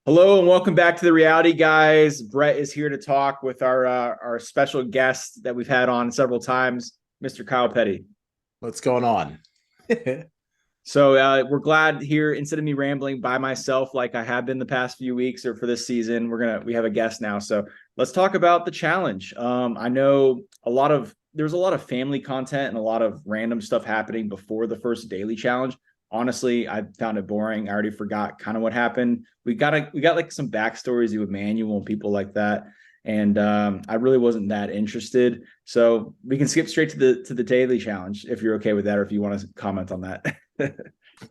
Hello and welcome back to the Reality Guys. Brett is here to talk with our special guest that we've had on several times, Mr. Kyle Petty. What's going on? So we're glad here. Instead of me rambling by myself like I have been the past few weeks or for this season, we have a guest now. So let's talk about the challenge. I know there's a lot of family content and a lot of random stuff happening before the first daily challenge. Honestly, I found it boring. I already forgot kind of what happened. We got like some backstories with Manuel and people like that, and I really wasn't that interested. So we can skip straight to the daily challenge if you're okay with that, or if you want to comment on that.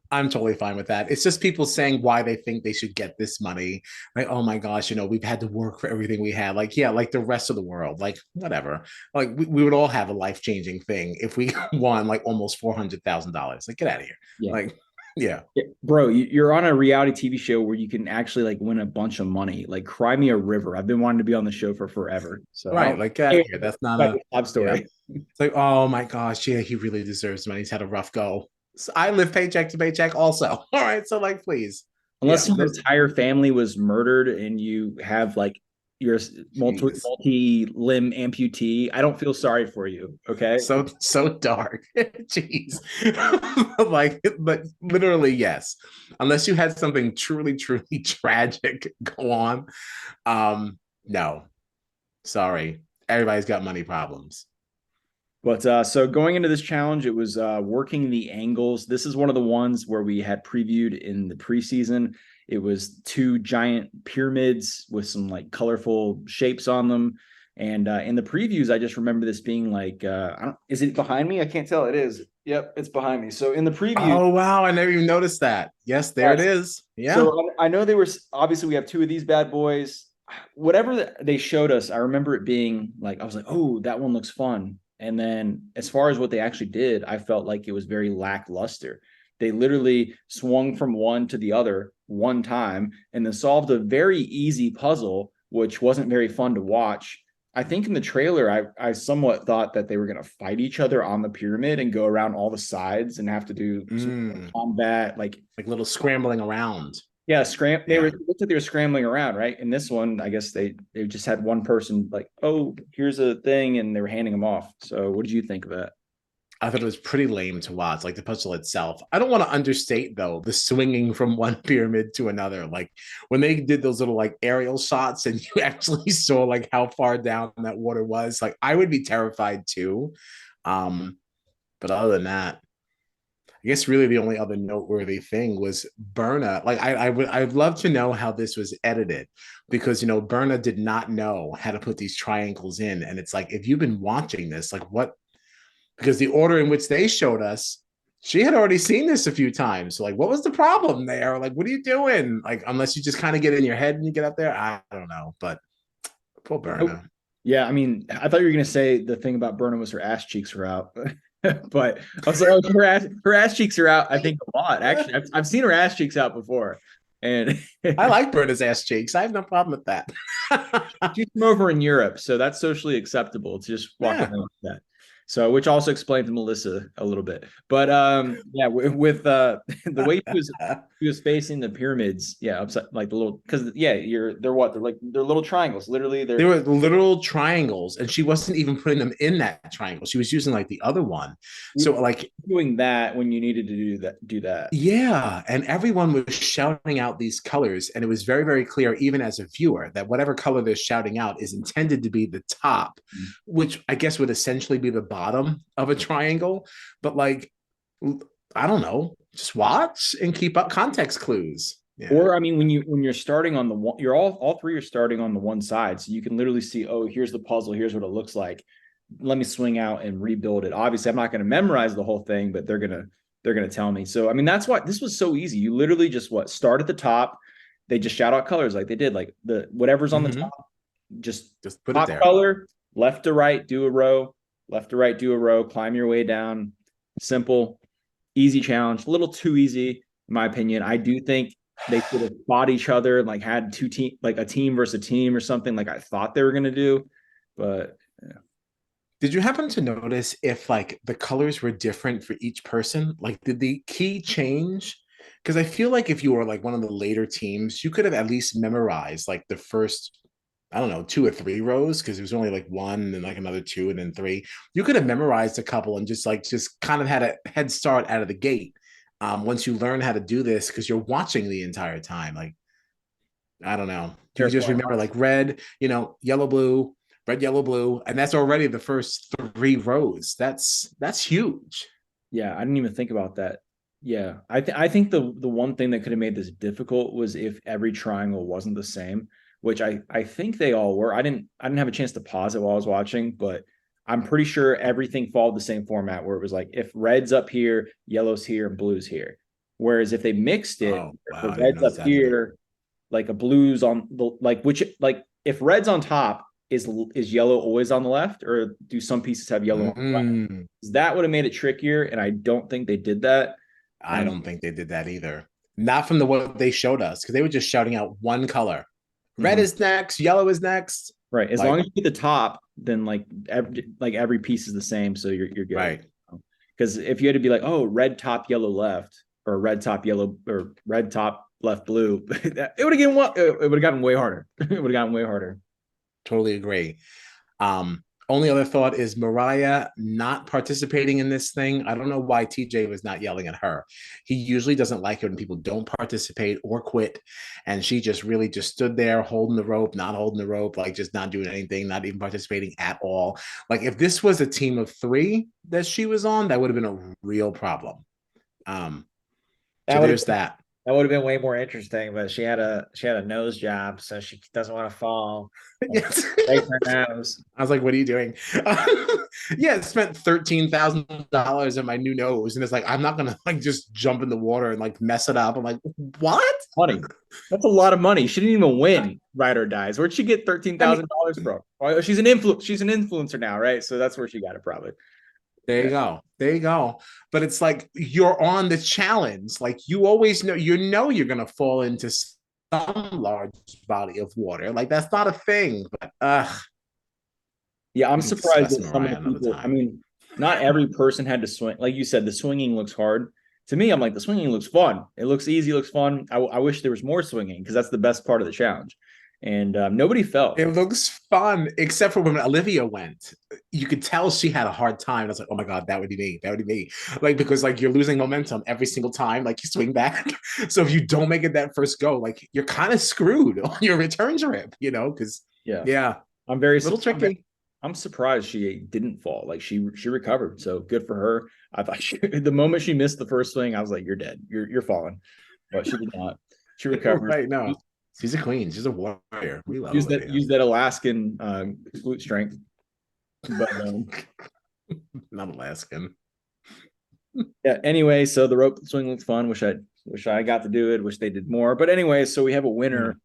I'm totally fine with that. It's just people saying why they think they should get this money. Like, oh my gosh, we've had to work for everything we had. Like, yeah, like the rest of the world, like whatever. Like we would all have a life-changing thing if we won like almost $400,000. Like, get out of here. Yeah. Like, yeah. Yeah, bro, you're on a reality TV show where you can actually like win a bunch of money. Like, cry me a river. I've been wanting to be on the show for forever. So I Right. don't Like, get out of care here. That's not about a the love yeah. story. It's like, oh my gosh, yeah, he really deserves money. He's had a rough go. So I live paycheck to paycheck also. All right. So like, please. Unless Yeah. your entire family was murdered and you have like your Jeez. multi limb amputee, I don't feel sorry for you. Okay. So dark. Jeez. Like, but literally, yes. Unless you had something truly tragic go on. No. Sorry. Everybody's got money problems. But so going into this challenge, it was working the angles. This is one of the ones where we had previewed in the preseason. It was two giant pyramids with some like colorful shapes on them. And in the previews, I just remember this being like, is it behind me? I can't tell. It is. Yep, it's behind me. So in the preview, Oh wow, I never even noticed that. Yes, there it yes. is. Yeah. So I know they were obviously we have two of these bad boys. Whatever they showed us, I remember it being like I was like, oh, that one looks fun. And then as far as what they actually did, I felt like it was very lackluster. They literally swung from one to the other one time and then solved a very easy puzzle, which wasn't very fun to watch. I think in the trailer, I somewhat thought that they were going to fight each other on the pyramid and go around all the sides and have to do some Mm, combat, like little scrambling around. yeah, They were Yeah. it looked like they were scrambling around, right? In this one, I guess they just had one person like, oh, here's a thing, and they were handing them off. So, what did you think of that? I thought it was pretty lame to watch, like the puzzle itself. I don't want to understate though the swinging from one pyramid to another. Like when they did those little like aerial shots and you actually saw like how far down that water was, like I would be terrified too. Um, but other than that, I guess really the only other noteworthy thing was Berna. Like I'd love to know how this was edited because Berna did not know how to put these triangles in, and it's like if you've been watching this, like what because the order in which they showed us, she had already seen this a few times. So, like, what was the problem there? Like, what are you doing? Like, unless you just kind of get in your head and you get up there, I don't know. But poor Oh, Berna. yeah, I mean, I thought you were gonna say the thing about Burnham was her ass cheeks were out, but I was like, oh, her ass cheeks are out. I think a lot actually. I've seen her ass cheeks out before, and I like Berna's ass cheeks. I have no problem with that. she's from over in Europe, so that's socially acceptable to just walk Yeah. around like that. So, which also explains Melissa a little bit. But yeah, with the way he was facing the pyramids, yeah, upside like the little because yeah, they're what they're little triangles. Literally, They they're were literal triangles, and she wasn't even putting them in that triangle. She was using like the other one. So, like, doing that when you needed to do that. yeah, and everyone was shouting out these colors, and it was very clear, even as a viewer, that whatever color they're shouting out is intended to be the top, which I guess would essentially be the bottom of a triangle. But like, I don't know, just watch and keep up context clues. Yeah. Or I mean, when you're starting on the one, you're all three are starting on the one side, so you can literally see, oh, here's the puzzle, here's what it looks like. Let me swing out and rebuild it. Obviously, I'm not going to memorize the whole thing, but they're gonna tell me. So I mean, that's why this was so easy. You literally just start at the top. They just shout out colors like they did, like the whatever's on the Mm-hmm. top, just Just put it top there. color, left to right, do a row, left to right, do a row, climb your way down. Simple, easy challenge. A little too easy, in my opinion. I do think they could have fought each other and like had two team like a team versus a team or something like I thought they were gonna do. But yeah. Did you happen to notice if like the colors were different for each person? Like, did the key change Because I feel like if you were like one of the later teams, you could have at least memorized like the first, I don't know, 2 or 3 rows, because it was only like one and then like another two and then three. You could have memorized a couple and just kind of had a head start out of the gate. Once you learn how to do this, because you're watching the entire time. Like, I don't know. You Fair could just point. remember like red, yellow, blue, red, yellow, blue, and that's already the first 3 rows. That's huge. Yeah, I didn't even think about that. Yeah, I think the one thing that could have made this difficult was if every triangle wasn't the same, which I think they all were. I didn't have a chance to pause it while I was watching, but I'm pretty sure everything followed the same format where it was like if red's up here, yellow's here, and blue's here. Whereas if they mixed it, Oh, if wow. the I didn't red's up notice that either. here, like a blues on the like if red's on top, is yellow always on the left, or do some pieces have yellow on the right? Mm, That would have made it trickier, and I don't think they did that. I don't think they did that either. Not from the what they showed us, because they were just shouting out one color. Red Mhm. is next, yellow is next. Right. As long Like, as you get the top, then like every piece is the same, so you're good. right. Because if you had to be like, oh, red top, yellow left, or red top, yellow, or red top, left, blue, it would have gotten way harder. It would have gotten way harder. Totally agree. Only other thought is Mariah not participating in this thing. I don't know why TJ was not yelling at her. He usually doesn't like it when people don't participate or quit. And she just really just stood there holding the rope, not holding the rope, like just not doing anything, not even participating at all. Like if this was a team of 3 that she was on, that would have been a real problem. Um, so That would have there's that. that would have been way more interesting, but she had a nose job, so she doesn't want to fall and Yes. break her nose. I was like, what are you doing? Yeah, I spent $13,000 in my new nose. And it's like, I'm not gonna like just jump in the water and like mess it up. I'm like, what? Money. That's a lot of money. She didn't even win Ride or Dies. Where'd she get thirteen I mean, thousand dollars from? Well, she's an influencer now, right? So that's where she got it probably. there you Yeah. go. There you go. But it's like you're on the challenge. Like you always know, you're gonna fall into some large body of water. Like that's not a thing. But Yeah, I'm we can surprised discuss that some of Mariah the another people, I time. mean, not every person had to swing. Like you said, the swinging looks hard. To me, I'm like, the swinging looks fun. It looks easy, looks fun. I wish there was more swinging because that's the best part of the challenge. And nobody It fell. looks fun, except for when Olivia went. You could tell she had a hard time. I was like, oh my God, that would be me. That would be me. Like, because like you're losing momentum every single time, like you swing back. So if you don't make it that first go, like you're kind of screwed on your return trip, because Yeah. yeah, I'm very, little I'm, tricky. I'm surprised she didn't fall. Like she recovered. So good for her. I thought the moment she missed the first swing, I was like, you're dead. You're falling. But she did not. She recovered. Right. No. She's a queen. She's a warrior. We love Use that Olivia. use that Alaskan glute strength. But Not Alaskan. yeah. Anyway, so the rope swing looks fun. Wish I got to do it. Wish they did more. But anyway, so we have a winner, Mm,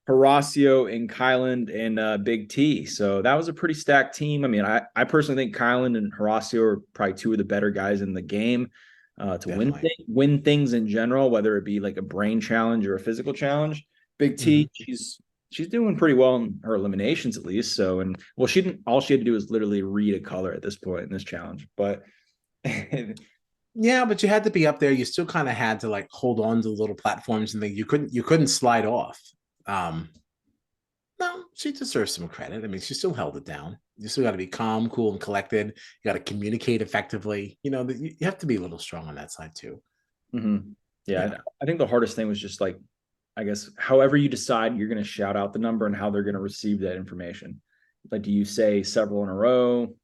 Horacio and Kyland and Big T. So that was a pretty stacked team. I mean, I personally think Kyland and Horacio are probably two of the better guys in the game to definitely. win things in general, whether it be like a brain challenge or a physical challenge. Big Hmm. T, she's doing pretty well in her eliminations at least. So and well, she didn't. All she had to do was literally read a color at this point in this challenge, but. Yeah, but you had to be up there. You still kind of had to like hold on to the little platforms and things. You couldn't slide off. Um, no, she deserves some credit. I mean, she still held it down. You still got to be calm, cool, and collected. You got to communicate effectively. You have to be a little strong on that side too. Mhm. Yeah, Yeah, I think the hardest thing was just like, I guess, however you decide you're going to shout out the number and how they're going to receive that information. Like, do you say several in a row?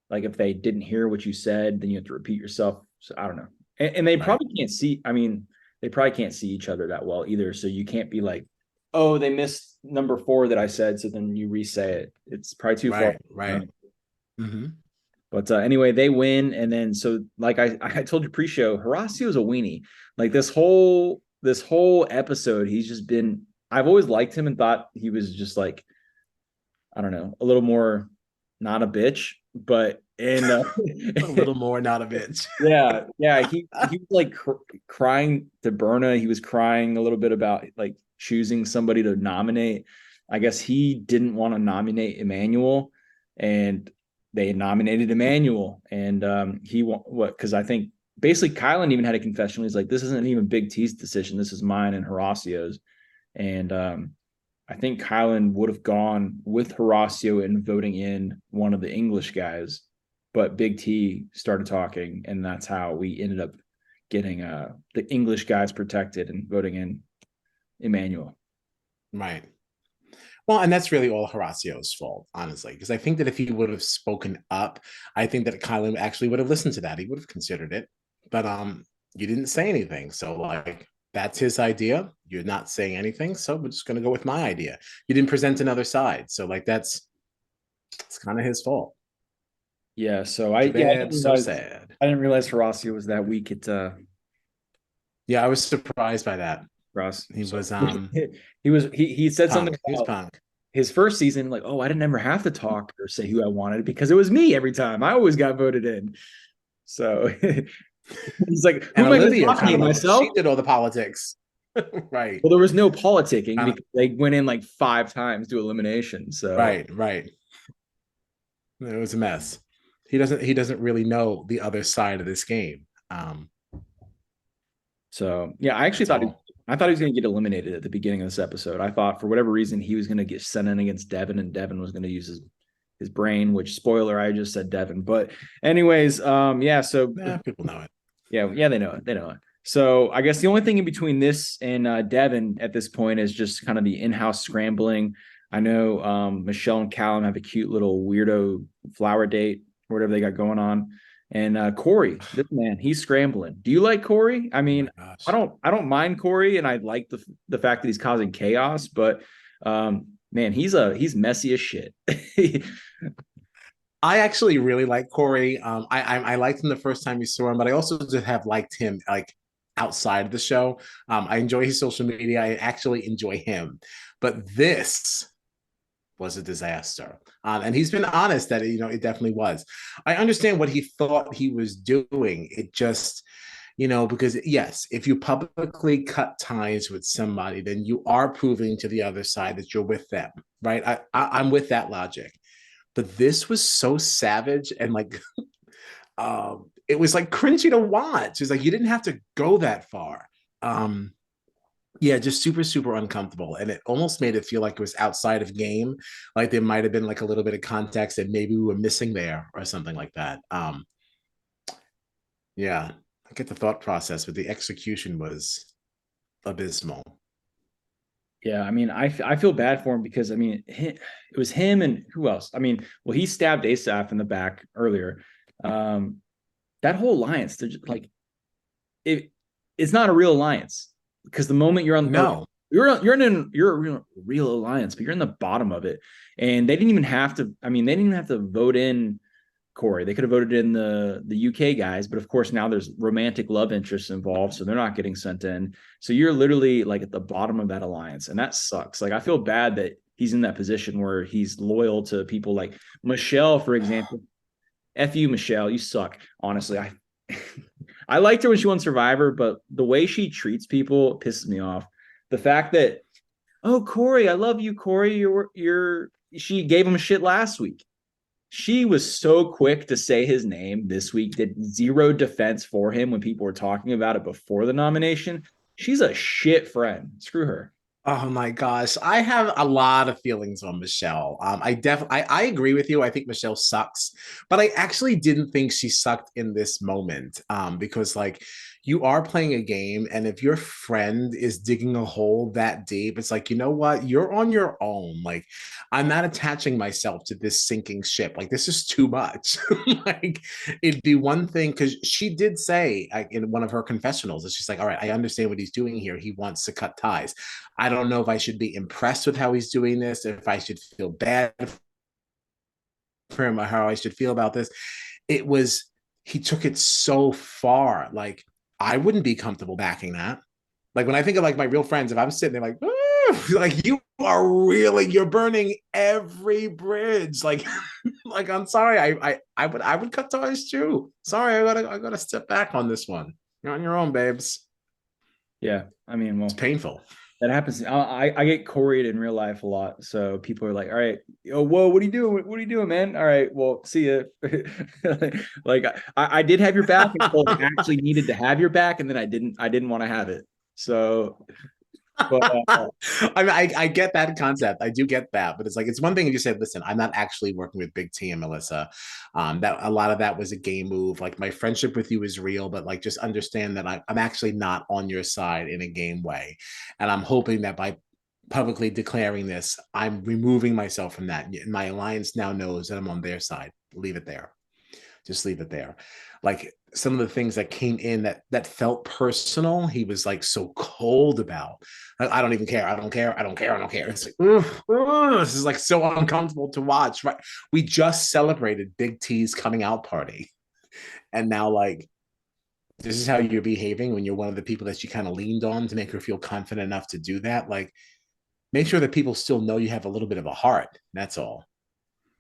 Like, if they didn't hear what you said, then you have to repeat yourself. So I don't know. And they right, probably can't see. I mean, they probably can't see each other that well either. So you can't be like, oh, they missed number four that I said. So then you re-say it. It's probably too far. right, right. Hmm. But anyway, they win, and then so like I told you pre-show, Horacio is a weenie. Like this whole episode, he's just been. I've always liked him and thought he was just like I don't know, a little more not a bitch, but and A little more, not a bitch. yeah, he was like crying to Berna. He was crying a little bit about like choosing somebody to nominate. I guess he didn't want to nominate Emmanuel, and they nominated Emmanuel, and he what because I think basically Kylan even had a confession. He's like, this isn't even Big T's decision. This is mine and Horacio's. And I think Kylan would have gone with Horacio and voting in one of the English guys, but Big T started talking, and that's how we ended up getting the English guys protected and voting in Emmanuel. Right. Well, and that's really all Horacio's fault, honestly, because I think that if he would have spoken up, I think that Kylan actually would have listened to that. He would have considered it. But you didn't say anything. So like that's his idea. You're not saying anything. So we're just gonna go with my idea. You didn't present another side. So like it's kind of his fault. Yeah, so I Too yeah, bad, so sad. I didn't realize Horacio was that weak at Yeah, I was surprised by that. Russ. He So was he said something punk. He was about punk. his first season, like, oh, I didn't ever have to talk or say who I wanted because it was me every time. I always got voted in. So he's like, who And am I going to Olivia talk kind to of like myself? she did all the politics. Right. Well, there was no politicking Uh, because they went in like 5 times to elimination. So right, right. It was a mess. He doesn't really know the other side of this game. so yeah, I actually That's thought all. I thought he was going to get eliminated at the beginning of this episode. I thought for whatever reason he was going to get sent in against Devin, and Devin was going to use his brain. Which spoiler, I just said Devin. But anyways, yeah. So Yeah, people know it. yeah, they know it. They know it. So I guess the only thing in between this and Devin at this point is just kind of the in-house scrambling. I know Michelle and Callum have a cute little weirdo flower date or whatever they got going on. And Corey, this man, he's scrambling. Do you like Corey? I Oh mean, my gosh. I don't mind Corey, and I like the fact that he's causing chaos, but man, he's messy as shit. I actually really like Corey. I liked him the first time we saw him, but I also just have liked him like outside of the show. I enjoy his social media. I actually enjoy him, but this was a disaster. And he's been honest that it definitely was. I understand what he thought he was doing. It just because yes, if you publicly cut ties with somebody, then you are proving to the other side that you're with them, right? I'm with that logic. But this was so savage and like it was like cringy to watch. It's like you didn't have to go that far. Yeah, just super, super uncomfortable. And it almost made it feel like it was outside of game. Like there might have been like a little bit of context that maybe we were missing there or something like that. Yeah, I get the thought process, but the execution was abysmal. Yeah, I mean, I feel bad for him because I mean, it was him and who else? I mean, well, he stabbed Asaph in the back earlier. That whole alliance, they're just like it's not a real alliance because the moment you're on, No. you're a real alliance, but you're in the bottom of it, and they didn't even have to. I mean, they didn't even have to vote in Corey. They could have voted in the UK guys, but of course now there's romantic love interests involved, so they're not getting sent in. So you're literally like at the bottom of that alliance, and that sucks. Like I feel bad that he's in that position where he's loyal to people like Michelle, for example. F you, Michelle, you suck. Honestly, I I liked her when she won Survivor, but the way she treats people pisses me off. The fact that, oh Corey, I love you, Corey. You're she gave him shit last week. She was so quick to say his name this week, did zero defense for him when people were talking about it before the nomination. She's a shit friend. Screw her. Oh my gosh, I have a lot of feelings on Michelle. I agree with you. I think Michelle sucks, but I actually didn't think she sucked in this moment. Because like you are playing a game, and if your friend is digging a hole that deep, it's like, you know what, you're on your own. Like I'm not attaching myself to this sinking ship. Like this is too much. Like it'd be one thing because she did say like, in one of her confessionals, it's just like, all right, I understand what he's doing here. He wants to cut ties. I don't know if I should be impressed with how he's doing this, if I should feel bad for him, or how I should feel about this. It was, he took it so far. Like, I wouldn't be comfortable backing that. Like, when I think of like my real friends, if I'm sitting there like, like you are really, you're burning every bridge. Like, like I'm sorry, I would cut ties too. Sorry, I gotta step back on this one. You're on your own, babes. Yeah. I mean, It's well, painful. That happens. I get Coreyed in real life a lot. So people are like, all right, yo, whoa, what are you doing? What are you doing, man? All right, well, see ya. Like I did have your back until I actually needed to have your back, and then I didn't want to have it. So, but I mean, I get that concept. I do get that, but it's like it's one thing if you say, "Listen, I'm not actually working with Big T and Melissa." That a lot of that was a game move. Like my friendship with you is real, but like just understand that I'm actually not on your side in a game way, and I'm hoping that by publicly declaring this, I'm removing myself from that. My alliance now knows that I'm on their side. Leave it there. Just leave it there. Like some of the things that came in that felt personal, he was like so cold about. Like, I don't even care. I don't care. I don't care. I don't care. It's like, this is like so uncomfortable to watch. Right? We just celebrated Big T's coming out party, and now like this is how you're behaving when you're one of the people that she kind of leaned on to make her feel confident enough to do that. Like, make sure that people still know you have a little bit of a heart. That's all.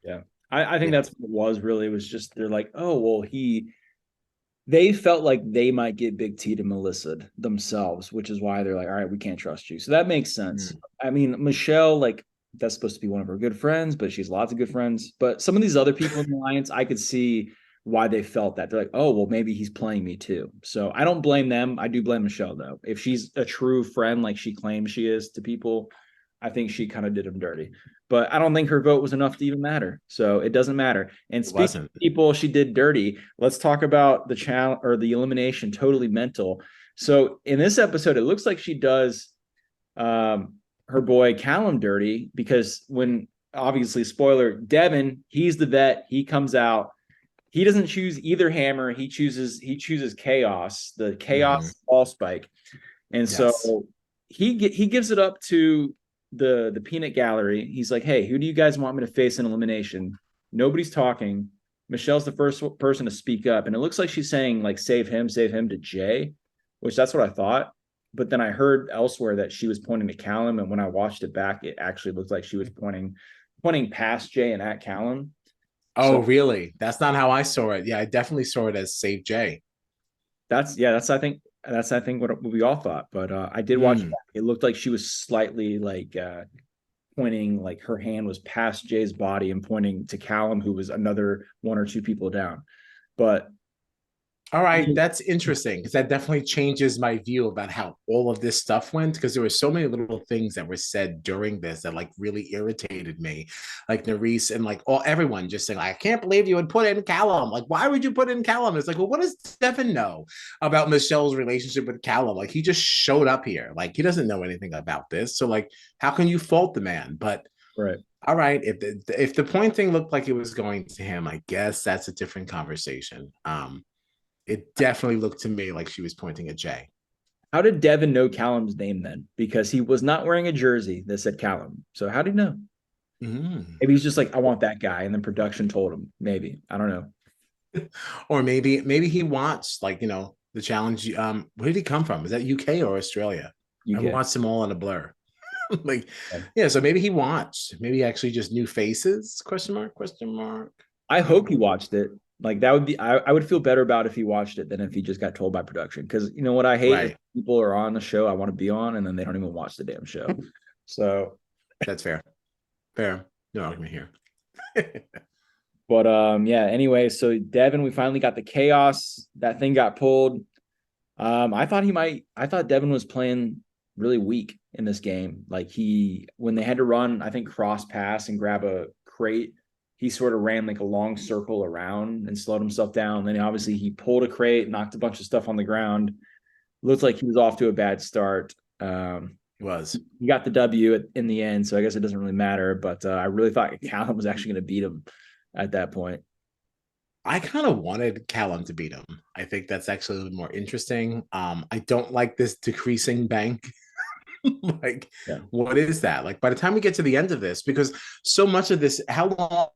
yeah, I think Yeah. that's what it was really. It was just they're like, oh well, they felt like they might get Big T to Melissa themselves, which is why they're like, all right, we can't trust you. So that makes sense. Mm. I mean, Michelle, like, that's supposed to be one of her good friends, but she's lots of good friends. But some of these other people in the alliance, I could see why they felt that. They're like, oh, well, maybe he's playing me too. So I don't blame them. I do blame Michelle, though. If she's a true friend like she claims she is to people, I think she kind of did him dirty. But I don't think her vote was enough to even matter. So it doesn't matter. And It speaking wasn't. of people she did dirty, let's talk about the challenge or the elimination, totally mental. So in this episode, it looks like she does her boy Callum dirty because when obviously spoiler, Devin, he's the vet, he comes out. He doesn't choose either hammer. He chooses chaos, the Mm-hmm. chaos allspike. And Yes. so he gives it up to the peanut gallery. He's like, hey, who do you guys want me to face in elimination? Nobody's talking. Michelle's the first person to speak up, and it looks like she's saying like save him to Jay, which that's what I thought. But then I heard elsewhere that she was pointing to Callum, and when I watched it back, it actually looked like she was pointing past Jay and at Callum. Oh, So really? That's not how I saw it. Yeah, I definitely saw it as Save J. that's I think what we all thought. But I did watch it Mm. back. It looked like she was slightly like pointing, like her hand was past Jay's body and pointing to Callum, who was another one or two people down. But All right, that's interesting because that definitely changes my view about how all of this stuff went. Because there were so many little things that were said during this that like really irritated me, like Nerys and like all everyone just saying, "I can't believe you would put in Callum." Like, why would you put in Callum? It's like, well, what does Stefan know about Michelle's relationship with Callum? Like, he just showed up here. Like, he doesn't know anything about this. So, like, how can you fault the man? But right. all right, if the point thing looked like it was going to him, I guess that's a different conversation. It definitely looked to me like she was pointing at Jay. How did Devin know Callum's name then? Because he was not wearing a jersey that said Callum. So how did he know? Mm. Maybe he's just like, I want that guy. And then production told him. Maybe. I don't know. Or maybe he watched like the challenge. Where did he come from? Is that UK or Australia? I UK. watched them all in a blur. Like, yeah. So maybe he watched. Maybe he actually just knew faces? Question mark? Question mark? I I don't hope he know. watched it. Like that would be I would feel better about if he watched it than if he just got told by production. Because you know what I hate is Right. people are on the show I want to be on and then they don't even watch the damn show. So That's fair. Fair. No argument here. but yeah, anyway, so Devin, we finally got the chaos. That thing got pulled. I thought Devin was playing really weak in this game. Like when they had to run, I think cross pass and grab a crate, he sort of ran like a long circle around and slowed himself down. Then obviously he pulled a crate, knocked a bunch of stuff on the ground. Looked like he was off to a bad start. It was. He got the W in the end, so I guess it doesn't really matter. But I really thought Callum was actually going to beat him at that point. I kind of wanted Callum to beat him. I think that's actually a little more interesting. I don't like this decreasing bank. Like, Yeah. what is that? Like, by the time we get to the end of this, because so much of this, how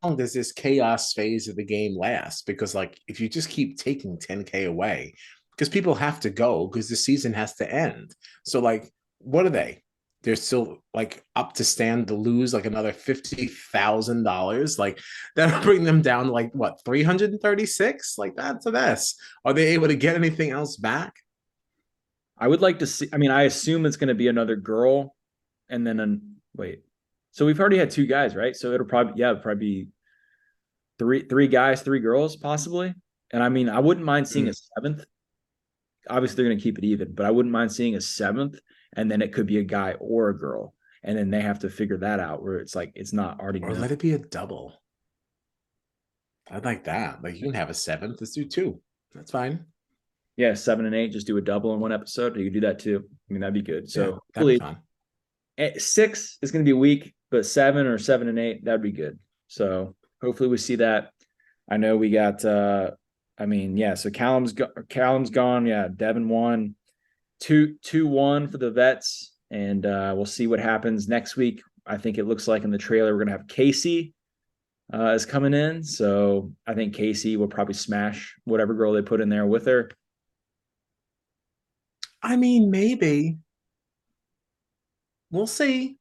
long does this chaos phase of the game last? Because, like, if you just keep taking 10K away, because people have to go because the season has to end. So, like, what are they? They're still like up to stand to lose like another $50,000. Like, that'll bring them down to like what 336? Like, that's a mess. Are they able to get anything else back? I would like to see. I mean, I assume it's going to be another girl. and then wait. So we've already had 2 guys, right? So it'll probably be three guys, 3 girls, possibly. And I mean, I wouldn't mind seeing a seventh. Obviously, they're going to keep it even, but I wouldn't mind seeing a seventh, and then it could be a guy or a girl, and then they have to figure that out where it's like it's not already Or known. let it be a double. I'd like that. Like you can have a seventh. Let's do 2. That's fine. Yeah, 7 and 8, just do a double in one episode. You could do that too. I mean, that'd be good. So Yeah, that'd be fun. 6 is going to be weak, but 7 or 7 and 8, that'd be good. So hopefully we see that. I know we got. I mean, yeah. So Callum's gone. Yeah, Devin won. 2-1 for the vets, and we'll see what happens next week. I think it looks like in the trailer we're gonna have Casey is coming in, so I think Casey will probably smash whatever girl they put in there with her. I mean, maybe. We'll see.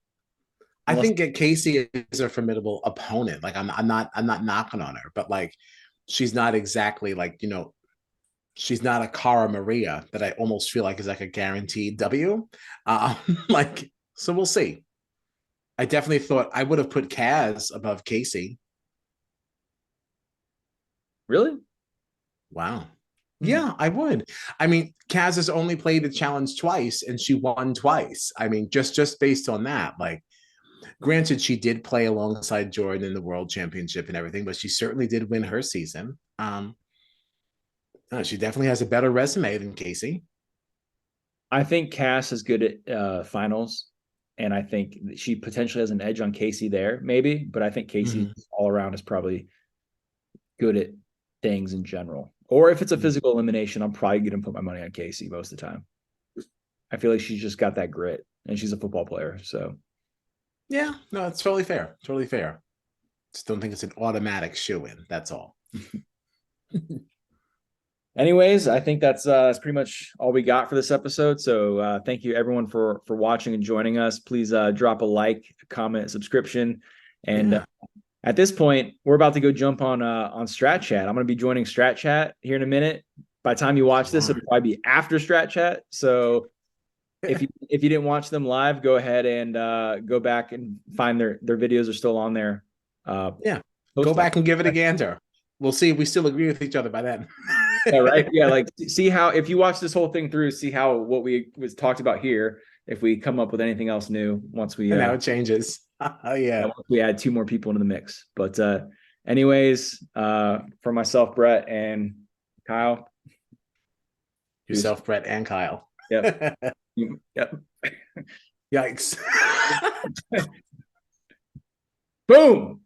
I think that Casey is a formidable opponent. Like I'm not knocking on her, but like she's not exactly like, she's not a Cara Maria that I almost feel like is like a guaranteed W. Like, so we'll see. I definitely thought I would have put Kaz above Casey. Really? Wow. Yeah, I would. I mean, Kaz has only played the challenge twice and she won twice. I mean, just based on that, like, granted, she did play alongside Jordan in the World Championship and everything, but she certainly did win her season. She definitely has a better resume than Casey. I think Cass is good at finals, and I think she potentially has an edge on Casey there, maybe. But I think Casey all around is probably good at things in general. Or if it's a physical elimination, I'm probably going to put my money on Casey most of the time. I feel like she's just got that grit, and she's a football player. So, yeah, no, it's totally fair. Totally fair. Just don't think it's an automatic shoe-in. That's all. anyways, I think that's pretty much all we got for this episode. So, thank you everyone for watching and joining us. Please drop a like, a comment, subscription, and at this point, we're about to go jump on Strat Chat. I'm going to be joining Strat Chat here in a minute. By the time you watch this, it'll probably be after Strat Chat. So if you didn't watch them live, go ahead and go back and find their videos are still on there. Go back and give it a gander. We'll see if we still agree with each other by then. Yeah, right. Yeah, like see how if you watch this whole thing through, see how what we was talked about here. If we come up with anything else new once we now it changes. Yeah. We add 2 more people into the mix. But anyways, for myself, Brett, and Kyle. Yourself, Brett, and Kyle. Yep. Yep. Yikes. Boom.